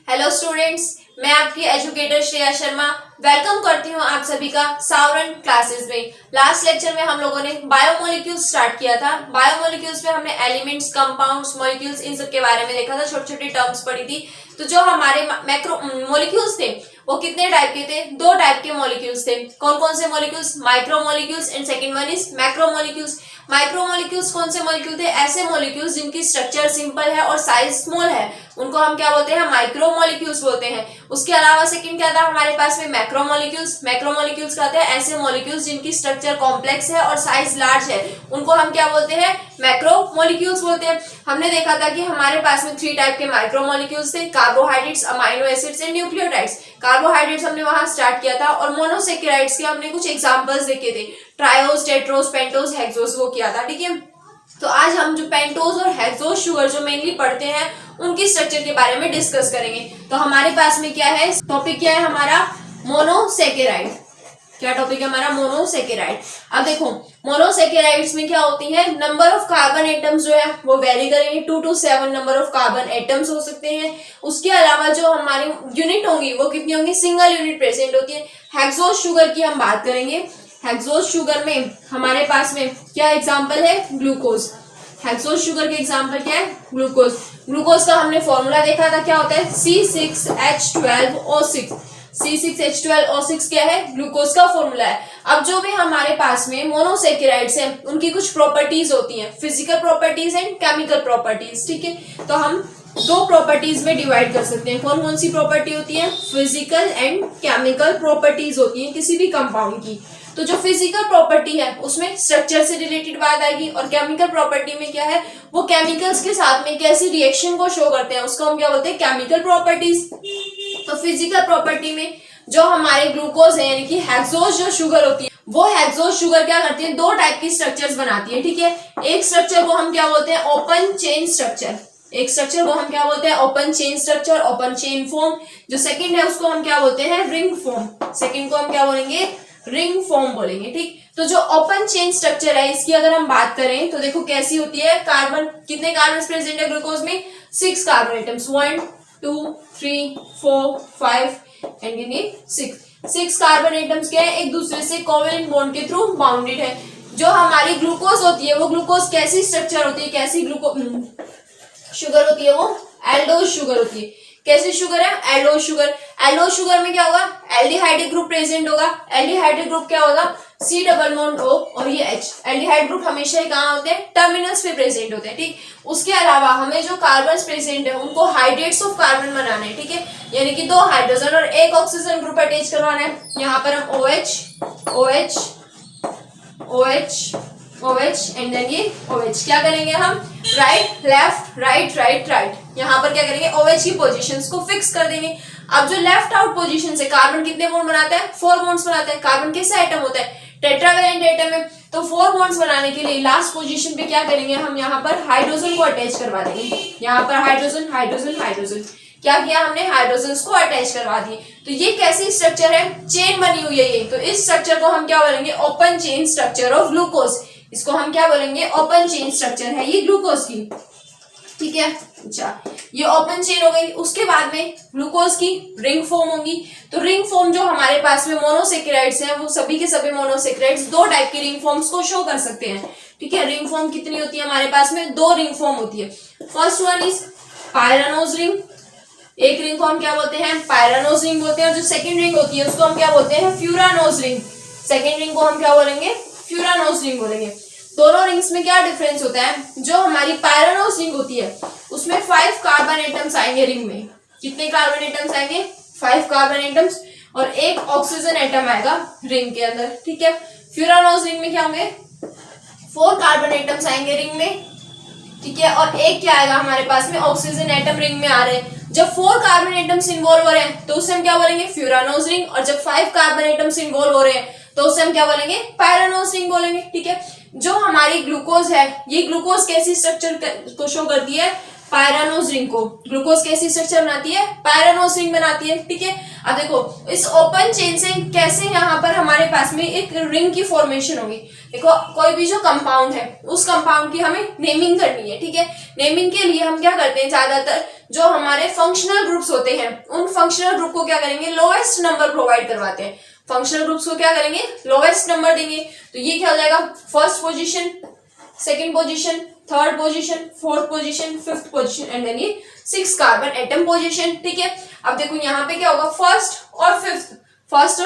Hello students, मैं आपकी educator Shreya Sharma welcome करती हूँ आप सभी का सावरन क्लासेस में। लास्ट लेक्चर में हम लोगों ने बायोमोलिक्यूल्स स्टार्ट किया था। बायोमोलिक्यूल्स में हमने एलिमेंट्स, कंपाउंड्स, मॉलिक्यूल्स इन सब के बारे में देखा था, छोटी छोटी टर्म्स पढ़ी थी। तो जो हमारे मैक्रो मॉलिक्यूल्स थे वो कितने टाइप के थे? दो टाइप के मॉलिक्यूल्स थे। कौन कौन से molecules? Micromolecules and second one is macromolecules. Micromolecules कौन से मॉलिक्यूल थे? ऐसे मॉलिक्यूल्स जिनकी स्ट्रक्चर सिंपल है और साइज स्मॉल है, उनको हम क्या बोलते हैं? माइक्रोमोलिक्यूल्स बोलते हैं। उसके अलावा सेकंड क्या था हमारे पास में? मैक्रोमोलिक्यूल्स। मैक्रोमोलिक्यूल्स कहते हैं ऐसे मॉलिक्यूल्स जिनकी स्ट्रक्चर कॉम्प्लेक्स है और साइज लार्ज है, उनको हम क्या बोलते हैं? मैक्रोमोलिक्यूल्स बोलते हैं। हमने देखा था कि हमारे पास में 3 टाइप के माइक्रोमोलिक्यूल्स थे, carbohydrates, amino acids and nucleotides. Carbohydrates हमने वहां स्टार्ट किया था और मोनोसेकेराइड्स के हमने कुछ एग्जांपल्स देखे थे, ट्रायोस, टेट्रोस, पेंटोस, हेक्सोस, वो किया था। ठीक है, तो आज हम जो पेंटोस और हेक्सोस शुगर जो मेनली पढ़ते हैं उनकी स्ट्रक्चर के बारे में डिस्कस करेंगे। तो हमारे पास में क्या है? टॉपिक क्या है हमारा? मोनोसेकेराइड। क्या टॉपिक है हमारा? मोनोसेकेराइड। अब देखो, मोनोसेकेराइड्स में क्या होती है? नंबर ऑफ कार्बन एटम्स जो है वो वेरी करेंगे, 2 to 7 number of carbon atoms हो सकते हैं। उसके अलावा जो हमारी यूनिट होंगी वो कितनी होंगी? सिंगल यूनिट प्रेजेंट होती है। हेक्सोस शुगर की हम बात करेंगे। हेक्सोस शुगर में हमारे पास में क्या एग्जाम्पल है? ग्लूकोज। हेक्सोस शुगर के एग्जाम्पल क्या है? ग्लूकोज। ग्लूकोज का हमने फॉर्मूला देखा था, क्या होता है? C6H12O6। C6H12O6 क्या है? ग्लूकोज का फॉर्मूला है। अब जो भी हमारे पास में मोनोसेकेराइड्स हैं उनकी कुछ प्रॉपर्टीज होती हैं, physical properties and chemical properties. ठीक है, तो हम 2 प्रॉपर्टीज में डिवाइड कर सकते हैं। कौन कौन सी प्रॉपर्टी होती है? फिजिकल एंड केमिकल प्रॉपर्टीज होती है किसी भी कंपाउंड की। तो जो फिजिकल प्रॉपर्टी है उसमें स्ट्रक्चर से रिलेटेड बात आएगी, और केमिकल प्रॉपर्टी में क्या है? वो केमिकल्स के साथ में कैसी रिएक्शन को शो करते हैं उसको हम क्या बोलते हैं? Chemical properties. तो फिजिकल प्रॉपर्टी में जो हमारे ग्लूकोज है यानी कि हेक्सोस जो शुगर होती है, वो हेक्सोस शुगर क्या करती है? 2 टाइप की स्ट्रक्चर्स बनाती है। ठीक है, एक स्ट्रक्चर को हम क्या बोलते हैं? Open chain structure. एक स्ट्रक्चर को हम क्या बोलते हैं? Open chain structure, open chain form. जो सेकंड है उसको हम क्या बोलते हैं? Ring form. सेकंड को हम क्या बोलेंगे? रिंग फॉर्म बोलेंगे। ठीक, तो जो ओपन चेन स्ट्रक्चर है इसकी अगर हम बात करें तो देखो कैसी होती है। कार्बन, कितने कार्बन प्रेजेंट है ग्लूकोज में? 6 कार्बन एटम्स, 1 2 3 4 5 एंड ये 6 कार्बन एटम्स क्या है? एक दूसरे से कोवेलेंट बॉन्ड के थ्रू बाउंडेड है। जो हमारी ग्लूकोज होती है वो ग्लूकोज कैसी स्ट्रक्चर होती है? कैसी शुगर होती है? वो एल्डोज शुगर होती है। कैसी शुगर है? Aldose sugar. एल्डोज शुगर में क्या होगा? एल्डिहाइड ग्रुप प्रेजेंट होगा। एल्डिहाइड ग्रुप क्या होगा? C डबल बॉन्ड O और ये H। एल्डिहाइड ग्रुप हमेशा ही कहाँ होते हैं? टर्मिनल्स पे प्रेजेंट होते हैं। ठीक, उसके अलावा हमें जो कार्बन प्रेजेंट है उनको हाइड्रेट्स ऑफ कार्बन बनाने हैं। ठीक है, यानी कि 2 हाइड्रोजन और 1 ऑक्सीजन ग्रुप अटैच करवाना है। यहाँ पर हम OH OH OH OH and then ये OH क्या करेंगे? हम right left right right right, यहाँ पर क्या करेंगे? OH की पोजीशंस को फिक्स कर देंगे। अब जो लेफ्ट आउट पोजीशन से कार्बन कितने बॉन्ड बनाता है? 4 बॉन्ड्स बनाता है। कार्बन कैसा आइटम होता है? टेट्रावेलेंट आइटम है। तो 4 बॉन्ड्स बनाने के लिए लास्ट पोजीशन पे क्या करेंगे? हम यहाँ पर हाइड्रोजन को अटैच करवा देंगे। यहाँ पर हाइड्रोजन हाइड्रोजन हाइड्रोजन, क्या किया हमने? हाइड्रोजन को अटैच करवा दिए। तो ये कैसी स्ट्रक्चर है? चेन बनी हुई है ये। तो इस स्ट्रक्चर को हम क्या बोलेंगे? Open chain structure of glucose. इसको हम क्या बोलेंगे? ओपन चेन स्ट्रक्चर है ये ग्लूकोज की। ठीक है, अच्छा, ये ओपन चेन हो गई। उसके बाद में ग्लूकोज की रिंग फॉर्म होगी। तो रिंग फॉर्म जो हमारे पास में मोनोसेकेराइड्स हैं वो सभी के सभी मोनोसेकेराइड्स 2 टाइप की रिंग फॉर्म्स को शो कर सकते हैं। ठीक है, रिंग फॉर्म कितनी होती है हमारे पास में? 2 रिंग फॉर्म होती है। First one is pyranose ring. एक रिंग को हम क्या बोलते हैं? पायरानोज रिंग बोलते हैं। और जो सेकंड रिंग होती है उसको हम क्या बोलते हैं? Furanose ring. सेकंड रिंग को हम क्या बोलेंगे? फ्यूरानोज रिंग बोलेंगे। दोनों रिंग्स में क्या डिफरेंस होता है? जो हमारी पायरानोज रिंग होती है उसमें 5 कार्बन एटम्स आएंगे रिंग में। कितने कार्बन एटम्स आएंगे? 5 कार्बन एटम्स, और 1 ऑक्सीजन एटम आएगा रिंग के अंदर। ठीक है, फ्यूरानोज रिंग में क्या होंगे? 4 कार्बन एटम्स आएंगे रिंग में। ठीक है, और 1 क्या आएगा हमारे पास में? ऑक्सीजन एटम रिंग में आ रहे हैं। जब 4 कार्बन एटम्स इन्वॉल्व हो रहे हैं तो उसे हम क्या बोलेंगे? Furanose ring. और जब 5 कार्बन एटम्स इन्वॉल्व हो रहे हैं तो उसे हम क्या बोलेंगे? पायरानोज रिंग बोलेंगे। ठीक है, जो हमारी ग्लूकोज है ये ग्लूकोज कैसी स्ट्रक्चर को शो करती है? पायरानोज रिंग को। ग्लूकोज कैसी स्ट्रक्चर बनाती है? पायरानोज रिंग बनाती है। ठीक है, अब देखो इस ओपन चेन से कैसे यहाँ पर हमारे पास में एक रिंग की फॉर्मेशन होगी। देखो कोई भी जो कंपाउंड है उस कंपाउंड की हमें नेमिंग करनी है। ठीक है, नेमिंग के लिए हम क्या करते हैं? ज्यादातर जो हमारे फंक्शनल ग्रुप्स होते हैं उन फंक्शनल ग्रुप को क्या करेंगे, लोएस्ट नंबर प्रोवाइड करवाते हैं। फंक्शनल ग्रुप्स को क्या करेंगे, लोएस्ट नंबर देंगे। तो ये क्या हो जाएगा, first position, second position, third position, fourth position, fifth position and then ये 6 कार्बन एटम पोजीशन। ठीक है, अब देखो यहाँ पे क्या होगा, फर्स्ट और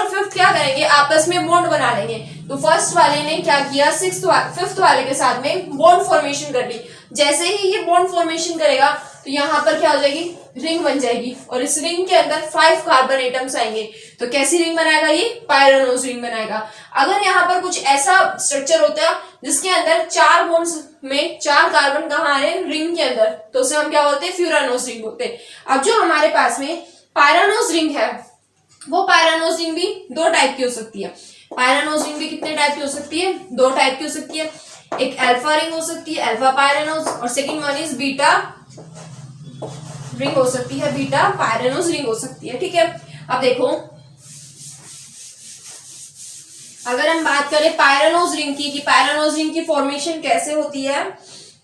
फिफ्थ क्या करेंगे, आपस में बॉन्ड बना लेंगे। तो फर्स्ट वाले ने क्या किया, फिफ्थ वाले के साथ में बॉन्ड फॉर्मेशन कर ली। जैसे ही ये बॉन्ड फॉर्मेशन करेगा तो यहाँ पर क्या हो जाएगी, रिंग बन जाएगी और इस रिंग के अंदर 5 कार्बन एटम्स आएंगे। तो कैसी रिंग बनाएगा, ये पायरानोज रिंग बनाएगा। अगर यहाँ पर कुछ ऐसा स्ट्रक्चर होता है जिसके अंदर 4 बॉन्ड्स में 4 कार्बन कहाँ आ रहे हैं, रिंग के अंदर, तो उसे हम क्या बोलते हैं, फ्यूरानोज रिंग बोलते हैं। अब जो हमारे पास में पायरानोज रिंग है वो पायरानोज रिंग भी 2 टाइप की हो सकती है। पायरानोज रिंग भी कितने टाइप की हो सकती है, 2 टाइप की हो सकती है। एक अल्फा रिंग हो सकती है, अल्फा पायरानोज, और second one is beta ring हो सकती है, बीटा पायरानोज रिंग हो सकती है। ठीक है, अब देखो अगर हम बात करें पायरानोज रिंग की कि पायरानोज रिंग की फॉर्मेशन कैसे होती है,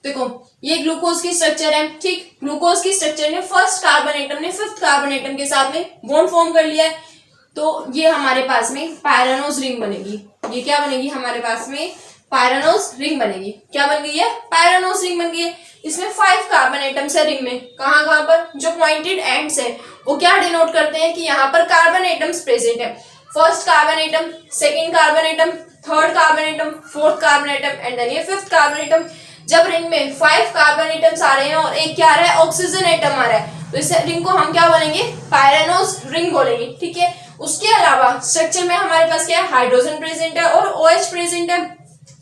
देखो ये ग्लूकोज की स्ट्रक्चर है। ठीक, ग्लूकोज की स्ट्रक्चर ने फर्स्ट कार्बन एटम ने फिफ्थ कार्बन एटम के साथ में बॉन्ड फॉर्म कर लिया है। तो ये हमारे पास में पायरानोज रिंग बनेगी। ये क्या बनेगी, हमारे पास में पायरानोज रिंग बनेगी। क्या बन गई है, पायरानोज रिंग बन गई है। इसमें 5 कार्बन एटम्स है रिंग में, कहाँ कहाँ पर, जो पॉइंटेड एंड्स है वो क्या डिनोट करते हैं कि यहाँ पर कार्बन एटम्स प्रेजेंट है। First carbon atom, second carbon atom, third carbon atom, fourth carbon atom and then ये फिफ्थ कार्बन एटम। जब रिंग में 5 कार्बन एटम्स आ रहे हैं और एक क्या आ रहा है, ऑक्सीजन एटम आ रहा है, तो इस रिंग को हम क्या बोलेंगे, पायरानोज रिंग बोलेंगे। ठीक है, उसके अलावा स्ट्रक्चर में हमारे पास क्या है, हाइड्रोजन प्रेजेंट है और OH प्रेजेंट है।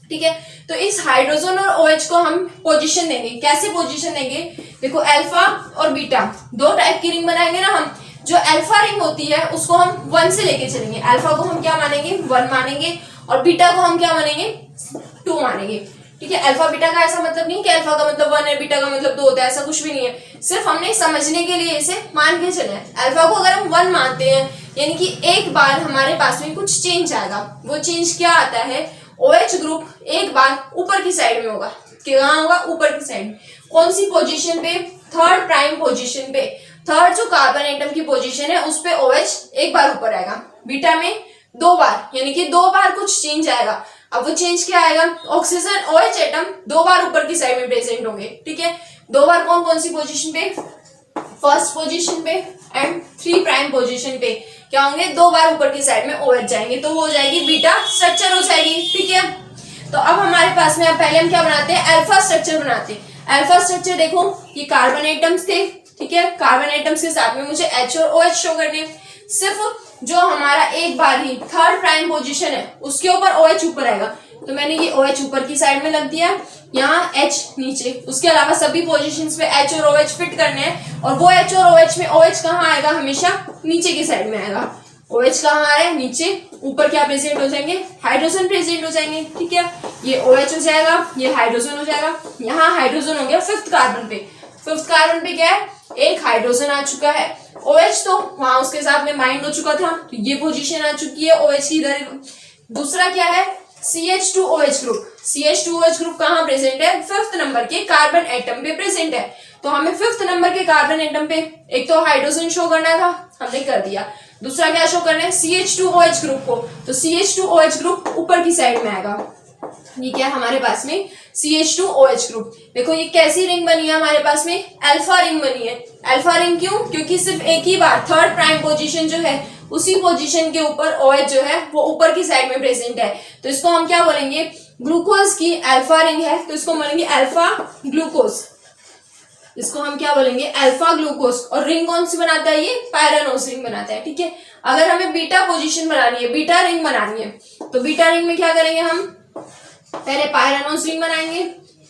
ठीक है, तो इस हाइड्रोजन और OH को हम पोजीशन देंगे। कैसे पोजीशन देंगे, देखो अल्फा और बीटा 2 टाइप की रिंग बनाएंगे ना हम। जो अल्फा रिंग होती है उसको हम 1 से लेके चलेंगे। अल्फा को हम क्या मानेंगे, 1 मानेंगे, और बीटा को हम क्या मानेंगे, 2 मानेंगे। ठीक है, अल्फा बीटा का ऐसा मतलब नहीं कि अल्फा का मतलब 1 है, बीटा का मतलब 2 होता है, ऐसा कुछ भी नहीं है। सिर्फ हमने समझने के लिए इसे मान के चले। अल्फा को अगर हम 1 मानते हैं यानी कि एक बार हमारे पास में कुछ चेंज आएगा। वो चेंज क्या आता है, OH ग्रुप एक बार ऊपर की साइड में होगा। कहाँ होगा, ऊपर की साइड में। कौन सी पोजीशन पे, थर्ड प्राइम पोजीशन पे। थर्ड जो कार्बन एटम की पोजीशन है उस पे OH एक बार ऊपर आएगा। बीटा में 2 बार, यानी कि 2 बार कुछ चेंज आएगा। अब वो चेंज क्या आएगा, ऑक्सीजन OH एटम 2 बार ऊपर की साइड में प्रेजेंट होंगे। ठीक है, 2 बार कौन कौन सी पोजीशन पे, फर्स्ट पोजीशन पे एंड 3 प्राइम पोजीशन पे क्या होंगे, 2 बार ऊपर की साइड में OH जाएंगे, तो वो हो जाएगी बीटा स्ट्रक्चर हो जाएगी। ठीक है, तो अब हमारे पास में, अब पहले हम क्या बनाते हैं, अल्फा स्ट्रक्चर बनाते हैं। अल्फा स्ट्रक्चर देखो, ये कार्बन एटम्स थे। ठीक है, कार्बन एटम्स के साथ में मुझे H और OH शो करने। सिर्फ जो हमारा एक बार ही थर्ड प्राइम पोजीशन है उसके ऊपर OH ऊपर आएगा, तो मैंने ये OH ऊपर की साइड में लग दिया, यहाँ H नीचे। उसके अलावा सभी पोजीशंस पे H और OH फिट करने हैं, और वो H और OH में OH कहाँ आएगा, हमेशा नीचे की साइड में आएगा। OH कहाँ आ रहा है, नीचे। ऊपर क्या प्रेजेंट हो जाएंगे, हाइड्रोजन प्रेजेंट हो जाएंगे। ठीक है, ये OH हो जाएगा, ये हाइड्रोजन हो जाएगा। यहाँ हाइड्रोजन हो गया फिफ्थ कार्बन पे। फिफ्थ कार्बन पे क्या है, एक हाइड्रोजन आ चुका है। OH तो वहां उसके साथ में बाइंड हो चुका था, तो ये पोजीशन आ चुकी है OH की इधर। दूसरा क्या है, CH2OH ग्रुप। CH2OH ग्रुप कहाँ प्रेजेंट है, फिफ्थ नंबर के कार्बन एटम पे प्रेजेंट है। तो हमें फिफ्थ नंबर के कार्बन एटम पे एक तो हाइड्रोजन शो करना था, हमने कर दिया। दूसरा क्या शो करना है, CH2OH ग्रुप को। तो CH2OH ग्रुप ऊपर की साइड में आएगा। ये क्या है हमारे पास में, CH2OH ग्रुप। देखो ये कैसी रिंग बनी है हमारे पास में, अल्फा रिंग बनी है। अल्फा रिंग क्यों, क्योंकि सिर्फ एक ही बार थर्ड प्राइम पोजीशन जो है उसी पोजीशन के ऊपर OH जो है वो ऊपर की साइड में प्रेजेंट है। तो इसको हम क्या बोलेंगे, ग्लूकोज की अल्फा रिंग है तो इसको बोलेंगे अल्फा ग्लूकोज। इसको हम क्या बोलेंगे, अल्फा ग्लूकोज। और रिंग कौन सी बनाता है, ये पायरानोज रिंग बनाता है। ठीक है, अगर हमें बीटा पोजीशन बनानी है, बीटा रिंग बनानी है, तो बीटा रिंग में क्या करेंगे, हम पहले पायरानोज रिंग बनाएंगे।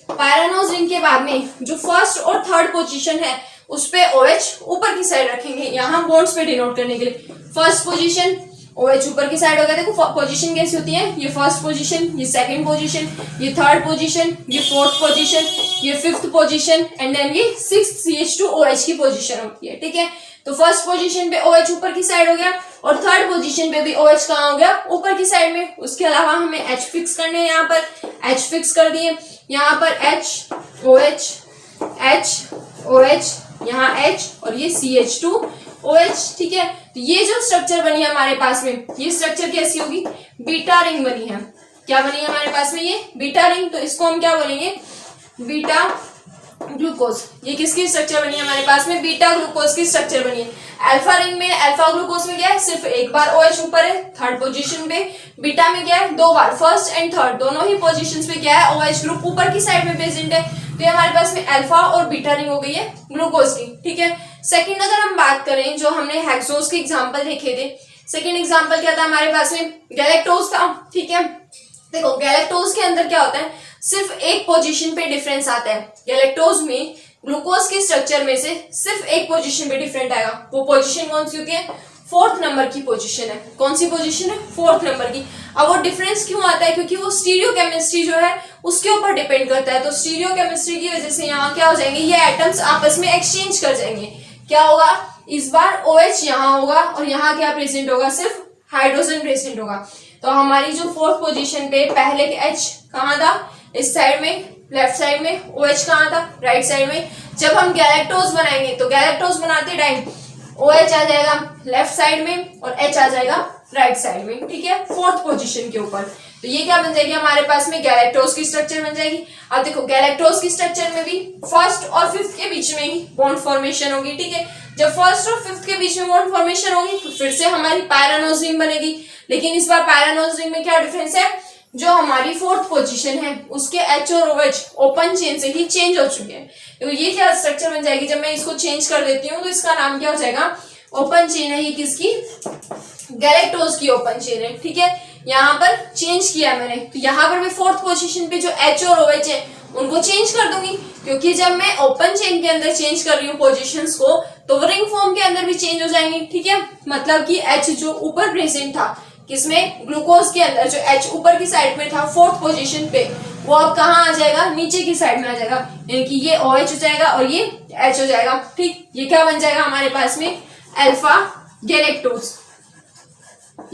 पायरानोज रिंग के बाद में जो फर्स्ट और थर्ड पोजीशन है उस पे OH ऊपर की साइड रखेंगे, यहाँ बॉन्ड्स पे डिनोट करने के लिए। फर्स्ट पोजीशन OH ऊपर की साइड हो गया। देखो पोजीशन कैसी होती है, ये फर्स्ट पोजीशन, ये सेकंड पोजीशन, ये थर्ड पोजीशन, ये फोर्थ पोजीशन, ये फिफ्थ पोजीशन एंड देन ये सिक्स्थ CH2OH की पोजीशन होती है। ठीक है, तो फर्स्ट पोजीशन पे OH ऊपर की साइड हो गया और थर्ड पोजीशन पे भी OH कहाँ हो गया, ऊपर की साइड में। उसके अलावा हमें H फिक्स करने हैं, यहाँ पर H फिक्स कर दिए। यहाँ पर H OH H OH, यहाँ H और ये CH2OH, ठीक है। तो ये जो स्ट्रक्चर बनी है हमारे पास में, ये स्ट्रक्चर कैसी होगी, बीटा रिंग बनी है। क्या बनी है हमारे पास में, ये बीटा रिंग। तो इसको हम क्या बोलेंगे, बीटा ग्लूकोज। ये किसकी स्ट्रक्चर बनी है हमारे पास में, बीटा ग्लूकोज की स्ट्रक्चर बनी है। अल्फा रिंग में, अल्फा ग्लूकोज में क्या है, सिर्फ एक बार OH ऊपर है थर्ड पोजीशन पे। बीटा में क्या है, दो बार, फर्स्ट एंड थर्ड दोनों ही पोजीशंस पे क्या है, OH ग्रुप ऊपर की साइड में प्रेजेंट है। तो ये हमारे पास में अल्फा और बीटा रिंग हो गई है ग्लूकोज की, ठीक है। सेकंड अगर हम बात करें, जो हमने हेक्सोज के एग्जांपल देखे थे, सेकंड एग्जांपल क्या था हमारे पास में, गैलेक्टोज था, ठीक है। देखो गैलेक्टोज के अंदर क्या होता है, सिर्फ एक पोजीशन पे डिफरेंस आता है। गैलेक्टोज में ग्लूकोज के स्ट्रक्चर में से सिर्फ एक पोजीशन पे डिफरेंट आएगा। वो पोजीशन कौन सी होती है, फोर्थ नंबर की पोजीशन है। कौन सी पोजीशन है, फोर्थ नंबर की। अब वो डिफरेंस क्यों आता है, क्योंकि वो स्टीरियो केमिस्ट्री जो है उसके ऊपर डिपेंड करता है। तो स्टीरियो केमिस्ट्री की वजह से यहाँ क्या हो जाएंगे, ये एटम्स आपस में एक्सचेंज कर जाएंगे। क्या होगा, इस बार OH यहाँ होगा और यहाँ क्या प्रेजेंट होगा, सिर्फ हाइड्रोजन प्रेजेंट होगा। तो हमारी जो फोर्थ पोजीशन पे पहले के H कहाँ था, इस साइड में, लेफ्ट साइड में। OH कहाँ था, राइट साइड में। जब हम गैलेक्टोज बनाएंगे तो गैलेक्टोज बनाते टाइम OH आ जाएगा लेफ्ट साइड में और H आ जाएगा राइट साइड में, ठीक है, फोर्थ पोजीशन के ऊपर। तो ये क्या बन जाएगी हमारे पास में, गैलेक्टोज की स्ट्रक्चर बन जाएगी। अब देखो गैलेक्टोज की स्ट्रक्चर में भी फर्स्ट और फिफ्थ के बीच में ही बॉन्ड फॉर्मेशन होगी, ठीक है। जब फर्स्ट और फिफ्थ के बीच में बॉन्ड फॉर्मेशन होगी तो फिर से हमारी पायरानोज रिंग बनेगी। लेकिन इस बार पायरानोज रिंग में क्या डिफरेंस है, जो हमारी फोर्थ पोजीशन है उसके H और OH ओपन चेन से ही चेंज हो चुके हैं। तो ये क्या स्ट्रक्चर बन जाएगी, जब मैं इसको चेंज कर देती हूँ तो इसका नाम क्या हो जाएगा, ओपन चेन है। ये किसकी, गैलेक्टोज की ओपन चेन है, ठीक है। यहाँ पर चेंज किया मैंने, तो यहाँ पर मैं फोर्थ पोजीशन पे जो H और OH है उनको चेंज कर दूंगी, क्योंकि जब मैं ओपन चेन के अंदर चेंज कर रही हूँ पोजीशंस को तो वो रिंग फॉर्म के अंदर भी चेंज हो जाएंगी, ठीक है। मतलब कि H जो ऊपर प्रेजेंट था किसमें, ग्लूकोज के अंदर, जो H ऊपर की साइड में था फोर्थ पोजीशन पे, वो अब कहाँ आ जाएगा, नीचे की साइड में आ जाएगा। यानी कि ये OH हो जाएगा और ये H हो जाएगा, ठीक। ये क्या बन जाएगा हमारे पास में, अल्फा गैलेक्टोज।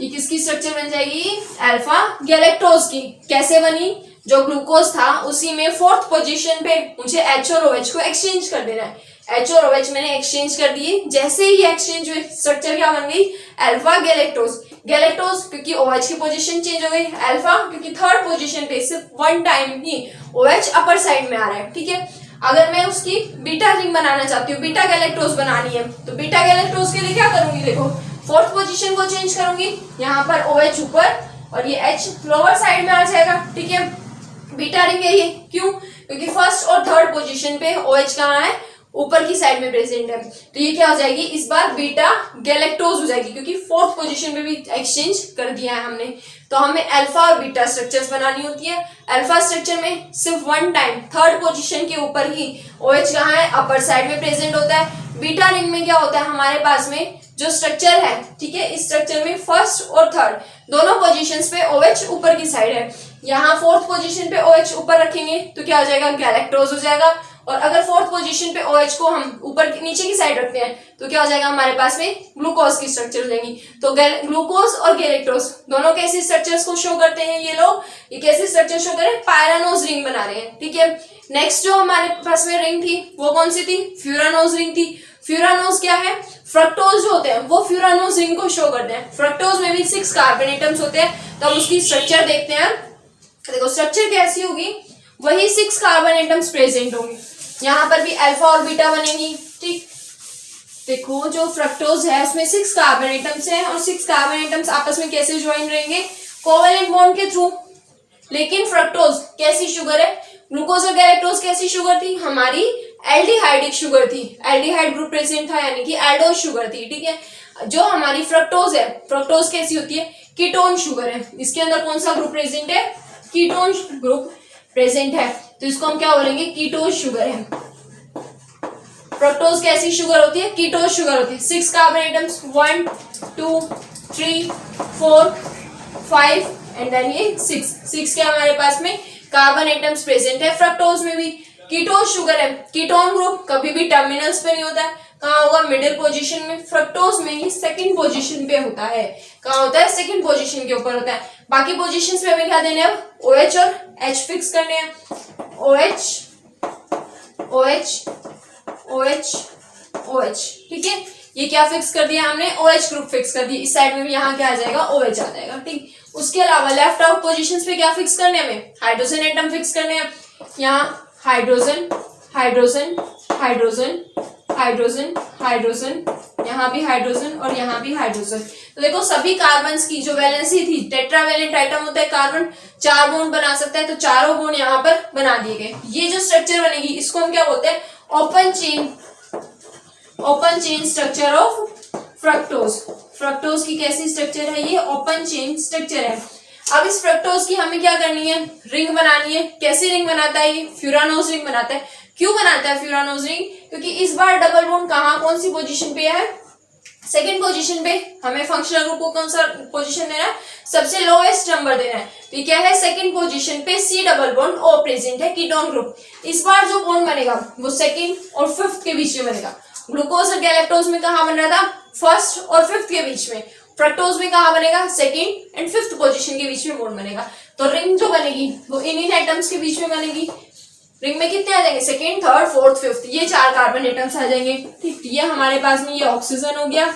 ये किसकी स्ट्रक्चर बन जाएगी, अल्फा गैलेक्टोज की। कैसे बनी, जो ग्लूकोज था उसी में फोर्थ पोजीशन पे मुझे H और OH को एक्सचेंज कर देना है। H और OH मैंने एक्सचेंज कर दिए, जैसे ही एक्सचेंज हुए स्ट्रक्चर क्या बन गई, अल्फा गैलेक्टोज। गैलेक्टोज क्योंकि OH की पोजीशन चेंज हो गई, अल्फा क्योंकि थर्ड पोजीशन पे सिर्फ वन टाइम ही OH अपर साइड में आ रहा है, ठीक है। अगर मैं उसकी बीटा रिंग बनाना चाहती हूँ, बीटा गैलेक्टोज बनानी है, तो बीटा गैलेक्टोज के लिए क्या करूंगी, देखो फोर्थ पोजीशन को चेंज करूंगी, यहाँ पर OH ऊपर और ये H लोअर साइड में आ जाएगा, ठीक है। बीटा रिंग है ये, क्यों, क्योंकि फर्स्ट और थर्ड पोजीशन पे OH कहाँ है, ऊपर की साइड में प्रेजेंट है। तो ये क्या हो जाएगी, इस बार बीटा गैलेक्टोज हो जाएगी, क्योंकि फोर्थ पोजीशन पे भी एक्सचेंज कर दिया है हमने। तो हमें अल्फा और बीटा स्ट्रक्चर्स बनानी होती है। अल्फा स्ट्रक्चर में सिर्फ वन टाइम थर्ड पोजीशन के ऊपर ही OH कहाँ है, अपर साइड में प्रेजेंट होता है। बीटा रिंग में क्या होता है हमारे पास में, जो स्ट्रक्चर है, ठीक है, इस स्ट्रक्चर में फर्स्ट और थर्ड दोनों पोजीशंस पे OH ऊपर की साइड है। यहाँ फोर्थ पोजीशन पे OH ऊपर रखेंगे तो क्या हो जाएगा, गैलेक्टोज हो जाएगा। और अगर फोर्थ पोजीशन पे OH को हम ऊपर नीचे की साइड रखते हैं तो क्या हो जाएगा हमारे पास में, ग्लूकोज की स्ट्रक्चर हो जाएगी। तो ग्लूकोज और गैलेक्टोज दोनों कैसे स्ट्रक्चर्स को शो करते हैं, ये लोग ये कैसे स्ट्रक्चर शो कर रहे हैं, पायरानोज रिंग बना रहे हैं, ठीक है। नेक्स्ट जो हमारे पास में रिंग थी वो कौन सी थी, फ्यूरानोज रिंग थी। फ्यूरानोज क्या है, फ्रक्टोज जो होते हैं वो फ्यूरानोज रिंग को शो करते हैं। फ्रक्टोज में भी 6 कार्बन एटम्स होते हैं। तो हम उसकी स्ट्रक्चर देखते हैं। देखो स्ट्रक्चर कैसी होगी, वही 6 कार्बन एटम्स प्रेजेंट होंगे। यहाँ पर भी अल्फा और बीटा बनेगी, ठीक। देखो जो फ्रक्टोज है उसमें 6 कार्बन एटम्स हैं और 6 कार्बन एटम्स आपस में कैसे ज्वाइन रहेंगे, कोवेलेंट बॉन्ड के थ्रू। लेकिन फ्रक्टोज कैसी शुगर है, ग्लूकोज और गैलेक्टोज कैसी शुगर थी, हमारी एल्डिहाइडिक शुगर थी। एल्डिहाइड ग्रुप प्रेजेंट था, यानी कि एल्डोज शुगर थी, ठीक है। जो हमारी फ्रक्टोज है, फ्रक्टोज कैसी होती है, कीटोन शुगर है। इसके अंदर कौन सा ग्रुप प्रेजेंट है, कीटोन ग्रुप प्रेजेंट है। तो इसको हम क्या बोलेंगे, कीटोज शुगर है। फ्रक्टोज कैसी शुगर होती है, कीटोज शुगर होती है। 6 कार्बन एटम्स, 1 2 3 4 5 एंड देन ये 6 के हमारे पास में कार्बन एटम्स प्रेजेंट है। फ्रक्टोज में भी कीटोज शुगर है। कीटोन ग्रुप कभी भी टर्मिनल्स पे नहीं होता है, कहाँ होगा, मिडिल पोजीशन में। फ्रक्टोज में ही सेकंड पोजीशन पे होता है। कहाँ होता है, सेकंड पोजीशन के ऊपर होता है। बाकी पोजीशंस पे हमें क्या देने हैं, OH और H फिक्स करने हैं। OH OH OH OH, ठीक है। ये क्या फिक्स कर दिया हमने, OH ग्रुप फिक्स कर दिया। इस साइड में भी यहाँ क्या आ जाएगा, OH आ जाएगा, ठीक। उसके अलावा लेफ्ट आउट पोजीशंस पे क्या फिक्स करने हमें, हाइड्रोजन एटम फिक्स करने हैं। यहाँ hydrogen hydrogen hydrogen hydrogen hydrogen, यहाँ भी हाइड्रोजन और यहाँ भी हाइड्रोजन। तो देखो सभी कार्बन्स की जो वैलेंसी थी, टेट्रावेलेंट आइटम होता है कार्बन, 4 बॉन्ड बना सकता है, तो चारों बॉन्ड यहाँ पर बना दिए गए। ये जो स्ट्रक्चर बनेगी इसको हम क्या बोलते हैं, open chain structure of fructose. Fructose की कैसी स्ट्रक्चर है, ये ओपन चेन स्ट्रक्चर है। अब इस फ्रक्टोज की हमें क्या करनी है, रिंग बनानी है। कैसी रिंग बनाता है ये, फ्यूरानोज रिंग बनाता है। क्यों बनाता है फ्यूरानोज रिंग, क्योंकि इस बार डबल बॉन्ड कहाँ, कौन सी पोजीशन पे है, सेकेंड पोजीशन पे। हमें फंक्शनल ग्रुप को कौन सा पोजीशन देना है, सबसे लोएस्ट नंबर देना है। तो ये क्या है, सेकेंड पोजीशन पे C double bond O present है, कीटोन ग्रुप। इस बार जो बॉन्ड बनेगा वो सेकेंड और फिफ्थ के बीच में बनेगा। ग्लूकोज और गैलेक्टोज में कहाँ बन रहा था, फर्स्ट और फिफ्थ के बीच में। फ्रक्टोज में कहाँ बनेगा, सेकेंड एंड फिफ्थ पोजीशन के बीच में बॉन्ड बनेगा। तो रिंग जो बनेगी वो इन एटम्स के बीच में बनेगी। रिंग में कितने आ जाएंगे, सेकेंड, थर्ड, फोर्थ, फिफ्थ, ये 4 कार्बन एटम्स आ जाएंगे, ठीक। ये हमारे पास में ये ऑक्सीजन हो गया,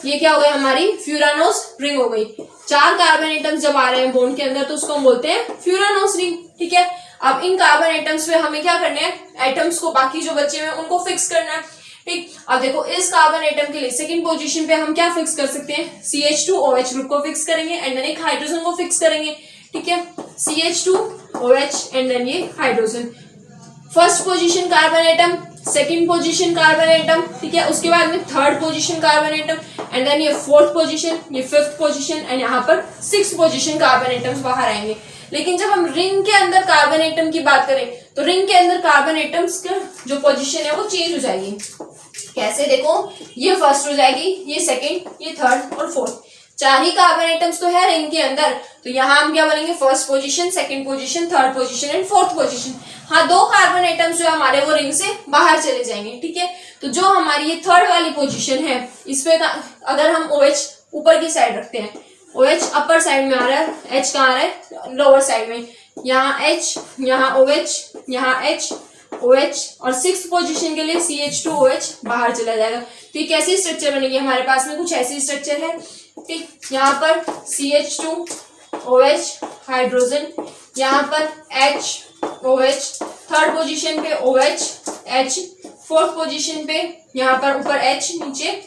ये क्या हो गई हमारी फ्यूरानोस रिंग हो गई। 4 कार्बन एटम्स जब आ रहे हैं बॉन्ड के अंदर तो उसको हम बोलते हैं फ्यूरानोस रिंग, ठीक है। अब इन कार्बन एटम्स पे हमें क्या करना है, एटम्स को बाकी जो बचे हुए हैं उनको फिक्स करना है, ठीक। अब देखो इस कार्बन एटम के लिए सेकंड पोजीशन पे हम क्या फिक्स कर सकते हैं, CH2OH ग्रुप को फिक्स करेंगे एंड देन एक हाइड्रोजन को फिक्स करेंगे, ठीक है। CH2OH एंड देन ये hydrogen. First position carbon atom, second position carbon atom, ठीक है। उसके बाद में third position carbon atom and then ये फोर्थ पोजीशन, ये फिफ्थ पोजीशन एंड यहाँ पर सिक्स्थ पोजीशन कार्बन एटम्स बाहर आएंगे। लेकिन जब हम रिंग के अंदर कार्बन एटम की बात करें तो रिंग के अंदर कार्बन एटम्स का जो पोजीशन है वो चेंज हो जाएगी। कैसे, देखो ये फर्स्ट हो जाएगी, ये सेकंड, ये थर्ड और फोर्थ। 4 ही कार्बन एटम्स तो है रिंग के अंदर, तो यहाँ हम क्या बोलेंगे, first position, second position, third position and fourth position. हाँ, 2 कार्बन एटम्स जो हमारे वो रिंग से बाहर चले जाएंगे, ठीक है। तो जो हमारी ये थर्ड वाली पोजीशन है इस पे अगर हम OH ऊपर की साइड रखते हैं, OH अपर साइड में आ रहा है, H कहाँ आ रहा है, लोअर साइड में। यहाँ H, यहाँ OH, यहाँ H, OH और सिक्स्थ पोजीशन के लिए CH2OH बाहर चला जाएगा। तो ये कैसी स्ट्रक्चर बनेगी, हमारे पास में कुछ ऐसी स्ट्रक्चर है, ठीक। यहाँ पर CH2OH हाइड्रोजन, यहाँ पर HOH, थर्ड पोजीशन पे OH H, फोर्थ पोजीशन पे यहाँ पर ऊपर H, नीचे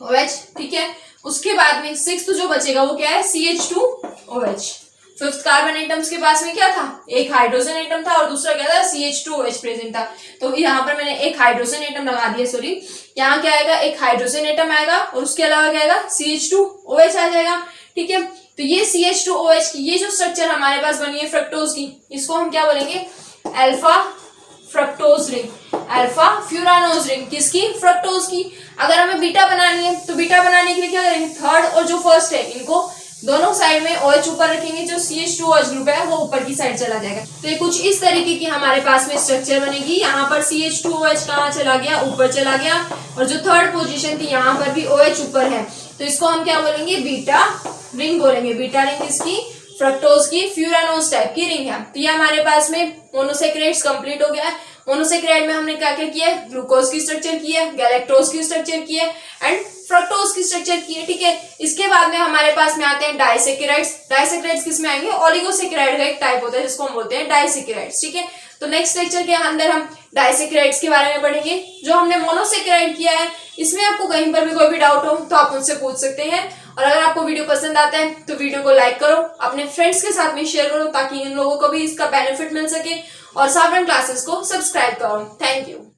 OH, ठीक है। उसके बाद में सिक्स्थ जो बचेगा वो क्या है, CH2OH। फिफ्थ कार्बन एटम्स के पास में क्या था, एक हाइड्रोजन एटम था और दूसरा क्या था, CH2OH प्रेजेंट था। तो यहाँ पर मैंने एक हाइड्रोजन एटम लगा दिया, सॉरी। यहाँ क्या आएगा, एक हाइड्रोजन एटम आएगा और उसके अलावा क्या आएगा, CH2OH आ जाएगा, ठीक है। तो ये CH2OH की ये जो स्ट्रक्चर हमारे पास बनी है फ्रक्टोज की, इसको हम क्या बोलेंगे, alpha fructose ring, alpha furanose ring. किसकी, फ्रक्टोज की। अगर हमें बीटा बनानी है तो बीटा बनाने के लिए क्या करेंगे, थर्ड और जो फर्स्ट है इनको दोनों साइड में OH ऊपर रखेंगे, जो CH2OH ग्रुप है वो ऊपर की साइड चला जाएगा। तो ये कुछ इस तरीके की हमारे पास में स्ट्रक्चर बनेगी। यहाँ पर CH2OH कहाँ चला गया, ऊपर चला गया, और जो थर्ड पोजीशन थी यहाँ पर भी OH ऊपर है, तो इसको हम क्या बोलेंगे, बीटा रिंग बोलेंगे। बीटा रिंग इसकी फ्रक्टोज की फ्यूरानोज टाइप की रिंग है। तो ये हमारे पास में मोनोसेक्राइड्स कंप्लीट हो गया है। मोनोसेक्राइड में हमने क्या क्या किया है, ग्लूकोज की स्ट्रक्चर की है, गैलेक्टोज की स्ट्रक्चर की है एंड फ्रक्टोज की स्ट्रक्चर की है, ठीक है। इसके बाद में हमारे पास में आते हैं डाइसेकेराइड्स। डाइसेकेराइड्स किस में आएंगे, ओलिगोसेकेराइड का एक टाइप होता है जिसको हम बोलते हैं डाइसेकेराइड्स, ठीक है। तो नेक्स्ट लेक्चर के अंदर हम डाइसेकेराइड्स के बारे में पढ़ेंगे। जो हमने मोनोसेकेराइड किया है इसमें आपको कहीं पर भी कोई भी डाउट हो तो आप मुझसे पूछ सकते हैं। और अगर आपको वीडियो पसंद आता है तो वीडियो को लाइक करो, अपने फ्रेंड्स के साथ में शेयर करो ताकि इन लोगों को भी इसका बेनिफिट मिल सके, और सावरन क्लासेस को सब्सक्राइब करो। Thank you.